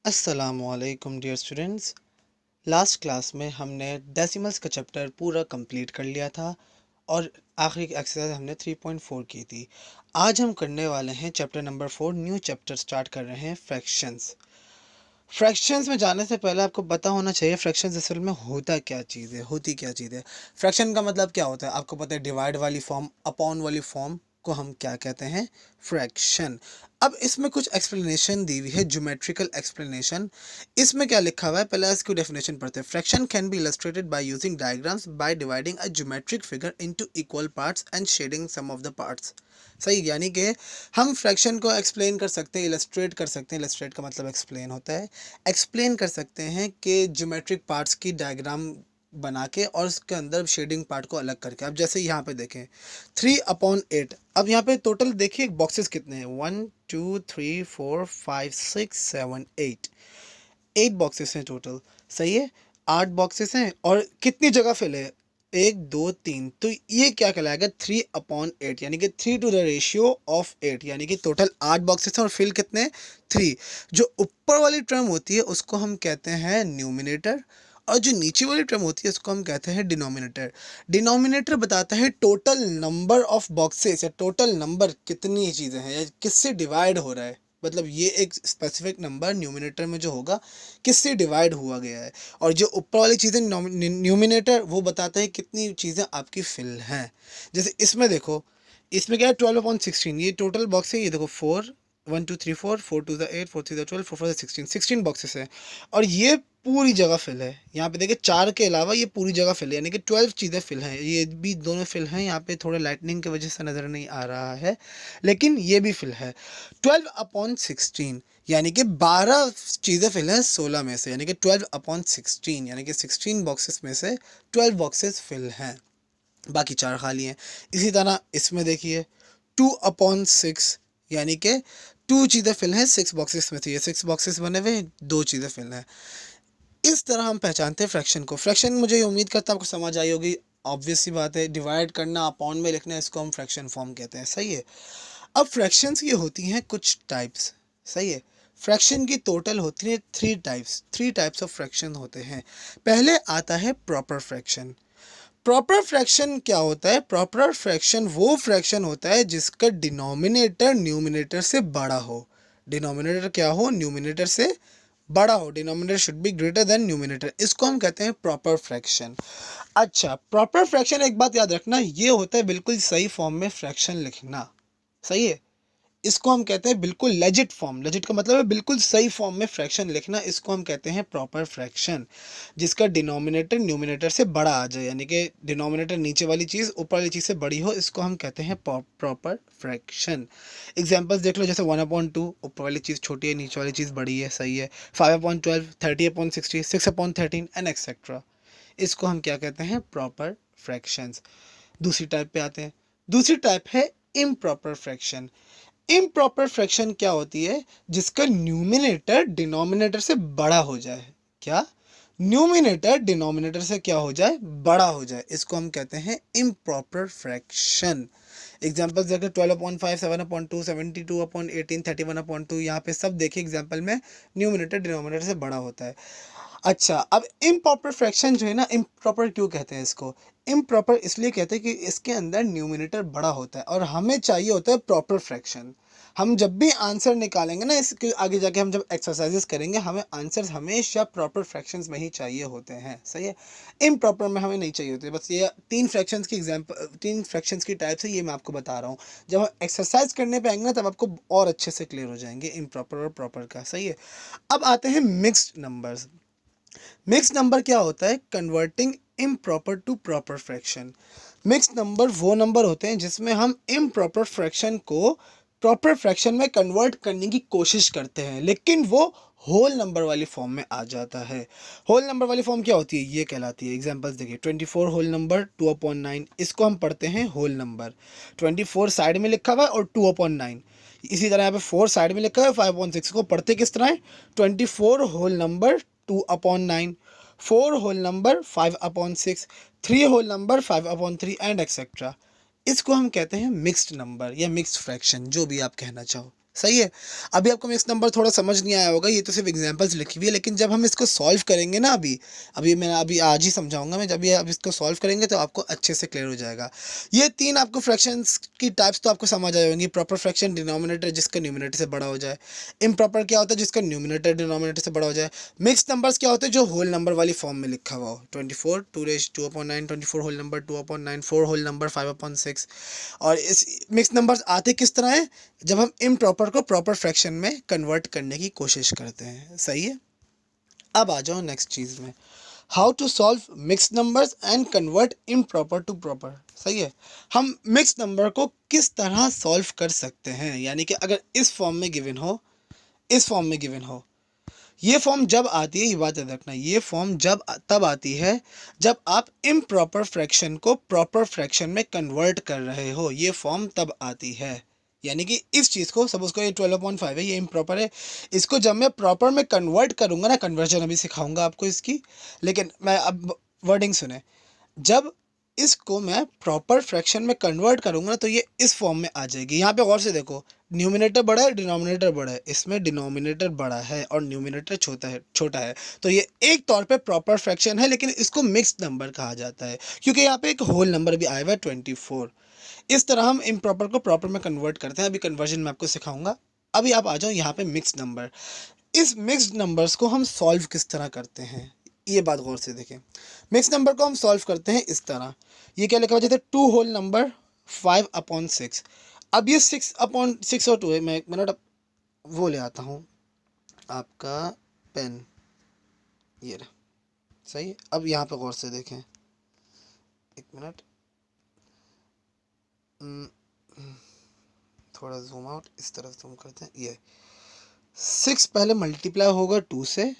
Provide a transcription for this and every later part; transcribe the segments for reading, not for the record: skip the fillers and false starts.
अस्सलामुअलैकुम dear students. Last class में हमने डेसिमल्स का चैप्टर पूरा कंप्लीट कर लिया था और आखिरी एक्सरसाइज हमने 3.4 की थी। आज हम करने वाले हैं chapter number 4, new chapter start कर रहे हैं फ्रैक्शंस। फ्रैक्शंस में जाने से पहले आपको पता होना चाहिए फ्रैक्शंस असल में होती क्या चीज़ है। फ्रैक्शन का मतलब क्या होता है आपको पता है, डिवाइड वाली फॉर्म, अपॉन वाली फॉर्म को हम क्या कहते हैं, फ्रैक्शन। अब इसमें कुछ एक्सप्लेनेशन दी हुई है, ज्योमेट्रिकल एक्सप्लेनेशन। इसमें क्या लिखा हुआ है, पहले इसकी डेफिनेशन पढ़ते हैं। Fraction can be illustrated by using diagrams by dividing a geometric figure into equal parts and shading some of the parts. सही, यानी कि हम फ्रैक्शन को एक्सप्लेन कर सकते हैं, इलस्ट्रेट कर सकते हैं। इलस्ट्रेट का मतलब एक्सप्लेन होता है। एक्सप्लेन कर सकते हैं कि ज्योमेट्रिक पार्ट्स की डायग्राम बना के और उसके अंदर शेडिंग पार्ट को अलग करके। अब जैसे यहाँ पे देखें 3/8। अब यहाँ पे टोटल देखिए बॉक्सेस कितने हैं, 1 2 3 4 5 6 7 8। 8 बॉक्सेस हैं टोटल। सही है, 8 बॉक्सेस हैं और कितनी जगह फिल है, 1 2 3। तो ये क्या कहलाएगा, 3/8, यानी कि 3 टू द रेशियो ऑफ 8, यानी कि टोटल 8 बॉक्सेस हैं और फिल कितने, 3। जो ऊपर वाली टर्म होती है उसको हम कहते हैं न्यूमिनेटर और जो नीचे वाली टर्म होती है उसको हम कहते हैं डिनोमिनेटर। डिनोमिनेटर बताता है टोटल नंबर ऑफ बॉक्सेस या टोटल नंबर कितनी चीज़ें हैं या किससे डिवाइड हो रहा है। मतलब ये एक स्पेसिफिक नंबर न्यूमिनेटर में जो होगा किससे डिवाइड हुआ गया है, और जो ऊपर वाली चीज़ें न्यूमिनेटर वो बताता है कितनी चीज़ें आपकी फिल हैं। जैसे इसमें देखो, इसमें क्या है, 12/16। ये टोटल बॉक्स है, ये देखो 4 1 2 3 4 4 2 8 4 3 12 4 4 16 16 बॉक्सेस हैं और ये पूरी जगह फिल है। यहाँ पे देखिए 4 के अलावा ये पूरी जगह फिल है, यानी कि 12 चीज़ें फिल हैं। ये भी दोनों फिल हैं, यहाँ पे थोड़ा लाइटनिंग की वजह से नज़र नहीं आ रहा है, लेकिन ये भी फिल है। 12/16 यानी कि 12 चीज़ें फिल हैं 16 में से, यानी कि 12/16, यानी कि 16 बॉक्सेस में से 12 बॉक्सेस फिल हैं, बाकी 4 खाली हैं। इसी तरह इसमें देखिए 2/6, यानी कि 2 चीज़ें फिल हैं 6 बॉक्सेस में से, ये 6 बॉक्सेस बने हुए, 2 चीज़ें फिल हैं। इस तरह हम पहचानते हैं फ्रैक्शन को। फ्रैक्शन मुझे ये उम्मीद करता हूँ आपको समझ आई होगी। ऑब्वियस सी बात है, डिवाइड करना, अपॉन में लिखना, इसको हम फ्रैक्शन फॉर्म कहते हैं। सही है। अब फ्रैक्शंस की होती हैं कुछ टाइप्स। सही है, फ्रैक्शन की टोटल होती है 3 टाइप्स ऑफ फ्रैक्शन होते हैं। पहले आता है प्रॉपर फ्रैक्शन। प्रॉपर फ्रैक्शन क्या होता है, प्रॉपर फ्रैक्शन वो फ्रैक्शन होता है जिसका डिनोमिनेटर न्यूमिनेटर से बड़ा हो। डिनोमिनेटर क्या हो, न्यूमिनेटर से बड़ा हो। Denominator should be greater than numerator, इसको हम कहते हैं प्रॉपर फ्रैक्शन। अच्छा, प्रॉपर फ्रैक्शन एक बात याद रखना, ये होता है बिल्कुल सही फॉर्म में फ्रैक्शन लिखना। सही है, इसको हम कहते हैं बिल्कुल लेजिट फॉर्म। लेजिट का मतलब है बिल्कुल सही फॉर्म में फ्रैक्शन लिखना, इसको हम कहते हैं प्रॉपर फ्रैक्शन। जिसका डिनोमिनेटर न्यूमिनेटर से बड़ा आ जाए, यानी कि डिनोमिनेटर नीचे वाली चीज़ ऊपर वाली चीज़ से बड़ी हो, इसको हम कहते हैं प्रॉपर फ्रैक्शन। एग्जांपल्स देख लो, जैसे 1/2, ऊपर वाली चीज़ छोटी है, नीचे वाली चीज़ बड़ी है। सही है। 5/12, 30/60, 6/13 एंड एक्सेट्रा। इसको हम क्या कहते हैं, प्रॉपर फ्रैक्शंस। दूसरी टाइप पे आते हैं। दूसरी टाइप है इम्प्रॉपर फ्रैक्शन। इम्प्रॉपर फ्रैक्शन क्या होती है, जिसका न्यूमिनेटर डिनोमिनेटर से बड़ा हो जाए। क्या, न्यूमिनेटर डिनोमिनेटर से क्या हो जाए, बड़ा हो जाए, इसको हम कहते हैं इम्प्रॉपर फ्रैक्शन। एग्जाम्पल देखिए 12/5, 7/2, 72/18, 31/2। यहाँ पे सब देखिए एग्जाम्पल में न्यूमिनेटर डिनोमिनेटर से बड़ा होता है। अच्छा, अब इम्प्रॉपर फ्रैक्शन जो है ना, इम्प्रॉपर क्यों कहते हैं इसको, इम्प्रॉपर इसलिए कहते हैं कि इसके अंदर न्यूमिनेटर बड़ा होता है और हमें चाहिए होता है प्रॉपर फ्रैक्शन। हम जब भी आंसर निकालेंगे ना, इसके आगे जाके हम जब एक्सरसाइजेस करेंगे, हमें आंसर्स हमेशा प्रॉपर फ्रैक्शंस में ही चाहिए होते हैं। सही है, इम्प्रॉपर में हमें नहीं चाहिए होते। बस ये 3 फ्रैक्शंस की एग्जाम्पल, 3 फ्रैक्शंस की टाइप्स है, ये मैं आपको बता रहा हूँ। जब हम एक्सरसाइज करने पे आएंगे ना, तब आपको और अच्छे से क्लियर हो जाएंगे इम्प्रॉपर और प्रॉपर का। सही है। अब आते हैं मिक्स्ड नंबर्स। मिक्स नंबर क्या होता है, converting improper to proper fraction. Mix number वो नंबर होते हैं जिसमें हम इम्प्रॉपर फ्रैक्शन को प्रॉपर फ्रैक्शन में कन्वर्ट करने की कोशिश करते हैं, लेकिन वो होल नंबर वाली फॉर्म में आ जाता है। होल नंबर वाली फॉर्म क्या होती है, ये कहलाती है। एग्जांपल्स देखिए, 24 होल नंबर, 2/9, इसको हम पढ़ते हैं होल नंबर। 24 साइड में लिखा हुआ है और 2/9। इसी तरह यहाँ पे 4 साइड में लिखा है, 5/6 को पढ़ते किस तरह है, 24 whole number 2/9, 4 whole number 5/6, 3 whole number 5/3 and etcetera. इसको हम कहते हैं मिक्स्ड नंबर या मिक्स्ड फ्रैक्शन, जो भी आप कहना चाहो। सही है। अभी आपको मिक्स नंबर थोड़ा समझ नहीं आया होगा, ये तो सिर्फ एग्जांपल्स लिखी हुई है, लेकिन जब हम इसको सॉल्व करेंगे ना, अभी मैं अभी आज ही समझाऊंगा मैं, जब ये अब इसको सॉल्व करेंगे तो आपको अच्छे से क्लियर हो जाएगा। ये तीन आपको फ्रैक्शंस की टाइप्स तो आपको समझ आ जाएंगी। प्रॉपर फ्रैक्शन, डिनोमिनेटर जिसका न्यूमिनेटर से बड़ा हो जाए। इम्प्रॉपर क्या होता है, जिसका न्यूमिनेटर डिनोमिनेटर से बड़ा हो जाए। मिक्स नंबर्स क्या होते हैं, जो होल नंबर वाली फॉर्म में लिखा हुआ हो। 24 2^9, 24 होल नंबर 2/9, 4 होल नंबर 5/6। और इस मिक्स नंबर्स आते किस तरह है, जब हम इम्प्रॉपर को प्रॉपर फ्रैक्शन में कन्वर्ट करने की कोशिश करते हैं। सही है। अब आ जाओ नेक्स्ट चीज़ में, how to solve mix numbers and convert improper to proper. सही है। हम मिक्स नंबर को किस तरह सॉल्व कर सकते हैं, यानी कि अगर इस फॉर्म में गिवन हो, इस फॉर्म में गिवन हो, ये फॉर्म जब आती है, ये बात याद रखना, ये फॉर्म जब तब आती है जब आप इम्प्रॉपर फ्रैक्शन को प्रॉपर फ्रैक्शन में कन्वर्ट कर रहे हो, ये फॉर्म तब आती है। यानी कि इस चीज़ को, सपोज को ये 12/5 है, ये इम्प्रॉपर है, इसको जब मैं प्रॉपर में कन्वर्ट करूँगा ना, कन्वर्जन अभी सिखाऊंगा आपको इसकी, लेकिन मैं अब वर्डिंग सुने, जब इसको मैं प्रॉपर फ्रैक्शन में कन्वर्ट करूंगा ना, तो ये इस फॉर्म में आ जाएगी। यहाँ पे गौर से देखो, न्यूमिनेटर बड़ा है, डिनोमिनेटर बड़ा है, इसमें डिनोमिनेटर बड़ा है और न्यूमिनेटर छोटा है। तो ये एक तौर पे प्रॉपर फ्रैक्शन है, लेकिन इसको मिक्स्ड नंबर कहा जाता है, क्योंकि यहाँ पे एक होल नंबर भी आया हुआ है 24। इस तरह हम इम्प्रॉपर को प्रॉपर में कन्वर्ट करते हैं। अभी कन्वर्जन में आपको सिखाऊंगा। अभी आप आ जाओ यहाँ पे मिक्स्ड नंबर। इस मिक्स्ड नंबर्स को हम सॉल्व किस तरह करते हैं, ये बात गौर से देखें। मिक्स नंबर को हम सॉल्व करते हैं इस तरह। ये क्या लिखा हुआ, जैसे 2 होल नंबर 5/6। अब ये 6/6 और 2 है। मैं एक मिनट वो ले आता हूँ, आपका पेन, ये रहा। सही है। अब यहाँ पे गौर से देखें, एक मिनट, हम्म, थोड़ा जूम आउट, इस तरफ जूम करते हैं। ये 6 पहले मल्टीप्लाई होगा 2 से,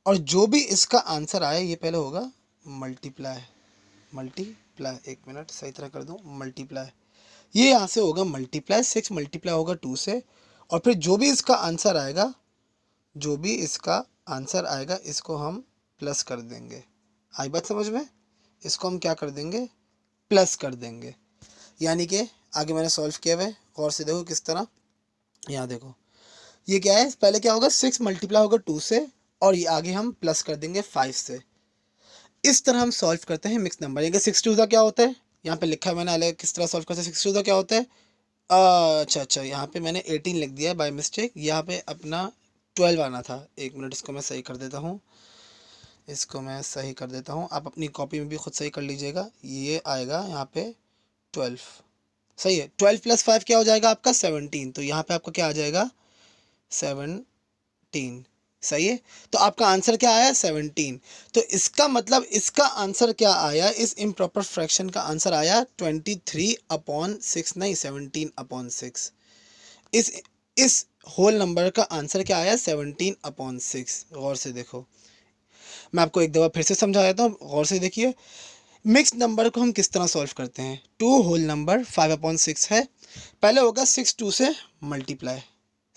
और जो भी इसका आंसर आए ये पहले होगा मल्टीप्लाई, मल्टीप्लाई, एक मिनट सही तरह कर दूं, मल्टीप्लाई, ये यहाँ से होगा मल्टीप्लाई, 6 मल्टीप्लाई होगा 2 से, और फिर जो भी इसका आंसर आएगा, जो भी इसका आंसर आएगा, इसको हम प्लस कर देंगे। आई बात समझ में, इसको हम क्या कर देंगे, प्लस कर देंगे। यानी कि आगे मैंने सॉल्व किया हुआ है, गौर से देखो किस तरह। यहाँ देखो, ये क्या है, पहले क्या होगा, 6 मल्टीप्लाई होगा 2 से, और ये आगे हम प्लस कर देंगे 5 से। इस तरह हम सॉल्व करते हैं मिक्स नंबर। यानी 6 का क्या होता है, यहाँ पे लिखा है मैंने अलग किस तरह सॉल्व करते हैं। 6 का क्या होता है, अच्छा, यहाँ पे मैंने 18 लिख दिया है बाय मिस्टेक, यहाँ पे अपना 12 आना था। एक मिनट, इसको मैं सही कर देता हूँ, इसको मैं सही कर देता हूँ, आप अपनी कॉपी में भी खुद सही कर लीजिएगा। ये आएगा यहाँ पे 12। सही है। 12 + 5 क्या हो जाएगा आपका, 17। तो यहाँ पे आपका क्या आ जाएगा, 17। सही है। तो आपका आंसर क्या आया, 17। तो इसका मतलब इसका आंसर क्या आया, इस इम्प्रॉपर फ्रैक्शन का आंसर आया 23/6, नहीं 17/6। इस होल नंबर का आंसर क्या आया, 17/6। गौर से देखो, मैं आपको एक दफ़ा फिर से समझा देता हूँ, गौर से देखिए। मिक्स नंबर को हम किस तरह सॉल्व करते हैं, 2 होल नंबर 5/6 है, पहले होगा 6 2 से मल्टीप्लाई।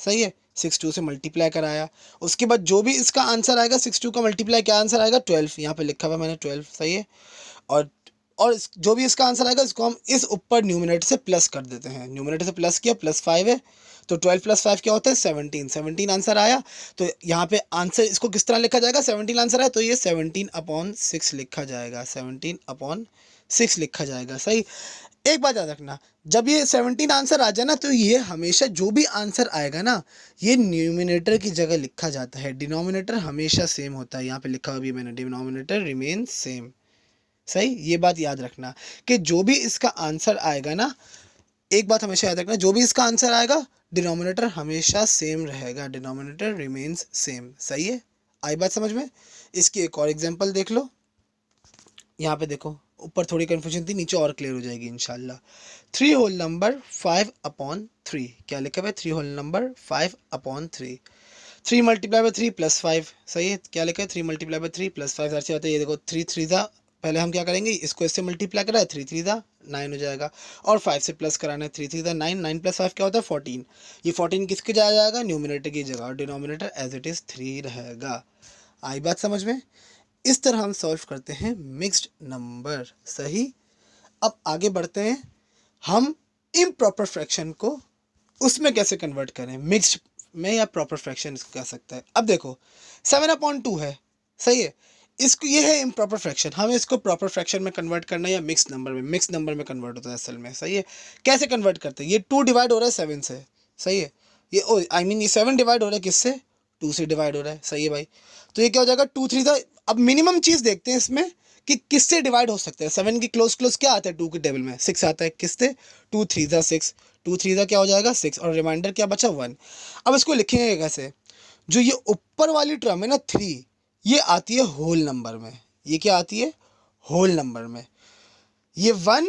सही है। 6 2 से मल्टीप्लाई कराया, उसके बाद जो भी इसका आंसर आएगा, 6 2 का मल्टीप्लाई क्या आंसर आएगा, 12। यहाँ पे लिखा हुआ मैंने 12। सही है। और जो भी इसका आंसर आएगा, इसको हम इस ऊपर न्यूमिनेटर से प्लस कर देते हैं। न्यूमिनेटर से प्लस किया, +5 है, तो 12 + 5 क्या होता है, 17। 17 आंसर आया, तो यहाँ पे आंसर इसको किस तरह लिखा जाएगा, 17 आंसर है तो ये 17/6 लिखा जाएगा, 17/6 लिखा जाएगा। सही। एक बात याद रखना, जब ये 17 आंसर आ जाए ना, तो ये हमेशा जो भी आंसर आएगा ना, ये न्यूमिनेटर की जगह लिखा जाता है, डिनोमिनेटर हमेशा सेम होता है। यहाँ पे लिखा हुआ भी मैंने, डिनोमिनेटर रिमेन सेम। सही। ये बात याद रखना कि जो भी इसका आंसर आएगा ना, एक बात हमेशा याद रखना, जो भी इसका आंसर आएगा, डिनोमिनेटर हमेशा सेम रहेगा, डिनोमिनेटर रिमेन्स सेम। सही है। आई बात समझ में। इसकी एक और एग्जांपल देख लो। यहाँ पे देखो, ऊपर थोड़ी कन्फ्यूजन थी, नीचे और क्लियर हो जाएगी इंशाल्लाह। 3 होल नंबर 5/3, क्या लिखा हुआ है, 3 होल नंबर 5/3। 3 multiply by 3 + 5। सही है। क्या लिखा है, 3 मल्टीप्लाई बाय 3 + 5 ऐसे होता है। ये देखो, 3 3 ज़ा, पहले हम क्या करेंगे, इसको इससे मल्टीप्लाई करा है, 3 3 ज़ा 9 हो जाएगा, और 5 से प्लस कराना है, 3 3 ज़ा 9, 9 + 5 क्या होता है, 14। ये 14 किसके जा जाएगा, न्यूमिनेटर की जगह, और डिनोमिनेटर एज इट इज़ 3 रहेगा। आई बात समझ में। इस तरह हम सॉल्व करते हैं मिक्स्ड नंबर। सही। अब आगे बढ़ते हैं, हम इम्प्रॉपर फ्रैक्शन को उसमें कैसे कन्वर्ट करें, मिक्स्ड में या प्रॉपर फ्रैक्शन इसको कह सकते हैं। अब देखो 7/2 है, सही है, इसको ये है इम्प्रॉपर फ्रैक्शन, हमें इसको प्रॉपर फ्रैक्शन में कन्वर्ट करना है या मिक्स नंबर में कन्वर्ट होता है असल में, सही है। कैसे कन्वर्ट करते हैं, ये 2 डिवाइड हो रहा है 7 से, सही है, ये आई मीन ये 7 डिवाइड हो रहा है किससे, 2 से डिवाइड हो रहा है, सही है भाई। तो ये क्या हो जाएगा 2 3 था। अब मिनिमम चीज़ देखते हैं इसमें कि किससे डिवाइड हो सकते हैं। 7 की क्लोज क्लोज क्या आता है 2 के टेबल में, 6 आता है, किससे, 2 3 था 6, 2 3 था क्या हो जाएगा 6, और रिमाइंडर क्या बचा 1। अब इसको लिखेंगे कैसे, जो ये ऊपर वाली टर्म है ना 3, ये आती है होल नंबर में, ये क्या आती है होल नंबर में, ये 1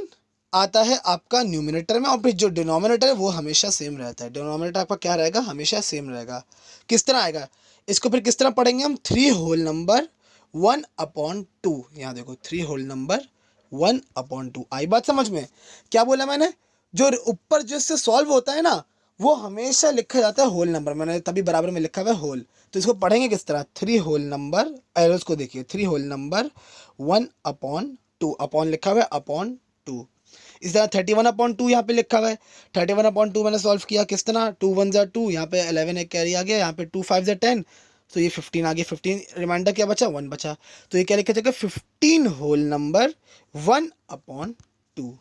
आता है आपका न्यूमिनेटर में, और फिर जो डिनोमिनेटर है वो हमेशा सेम रहता है, डिनोमिनेटर आपका क्या रहेगा, हमेशा सेम रहेगा। किस तरह आएगा, इसको फिर किस तरह पढ़ेंगे हम, 3 होल नंबर 1/2, यहाँ देखो 3 होल नंबर 1/2, आई बात समझ में। क्या बोला मैंने, जो ऊपर जिससे सॉल्व होता है ना वो हमेशा लिखा जाता है होल नंबर, मैंने तभी बराबर में लिखा हुआ है होल। तो इसको पढ़ेंगे किस तरह, 3 होल नंबर, एरोस को देखिए, 3 होल नंबर 1/2, अपॉन लिखा हुआ है अपॉन 2। इस तरह 31/2 यहाँ पे लिखा हुआ है, 31/2 मैंने सॉल्व किया किस तरह, 2 1 ज़ा 2, यहाँ पे 11 एक कैरी आ गया, यहाँ पे 2 5 ज़ा 10, तो ये 15 आ गया, 15 रिमाइंडर क्या बचा 1 बचा, तो ये क्या लिखा जाएगा 15 होल नंबर 1/2।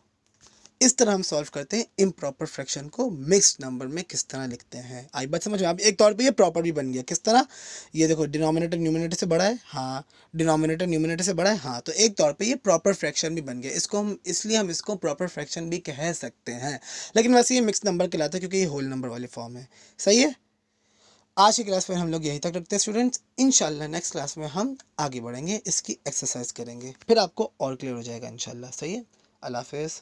इस तरह हम सॉल्व करते हैं इम्प्रॉपर फ्रैक्शन को मिक्स्ड नंबर में किस तरह लिखते हैं, आई बात समझ में। आप एक तौर पे ये प्रॉपर भी बन गया किस तरह, ये देखो डिनोमिनेटर न्यूमिनेटर से बड़ा है, हाँ, डिनोमिनेटर न्यूमिनेटर से बड़ा है, हाँ, तो एक तौर पे ये प्रॉपर फ्रैक्शन भी बन गया, इसको हम इसलिए हम इसको प्रॉपर फ्रैक्शन भी कह सकते हैं, लेकिन वैसे ये मिक्स नंबर कहलाता है क्योंकि ये होल नंबर वाली फॉर्म है, सही है। आज की क्लास में हम लोग यहीं तक रखते हैं स्टूडेंट्स, इंशाल्लाह नेक्स्ट क्लास में हम आगे बढ़ेंगे, इसकी एक्सरसाइज करेंगे, फिर आपको और क्लियर हो जाएगा इंशाल्लाह, सही है। अल्लाह हाफिज़।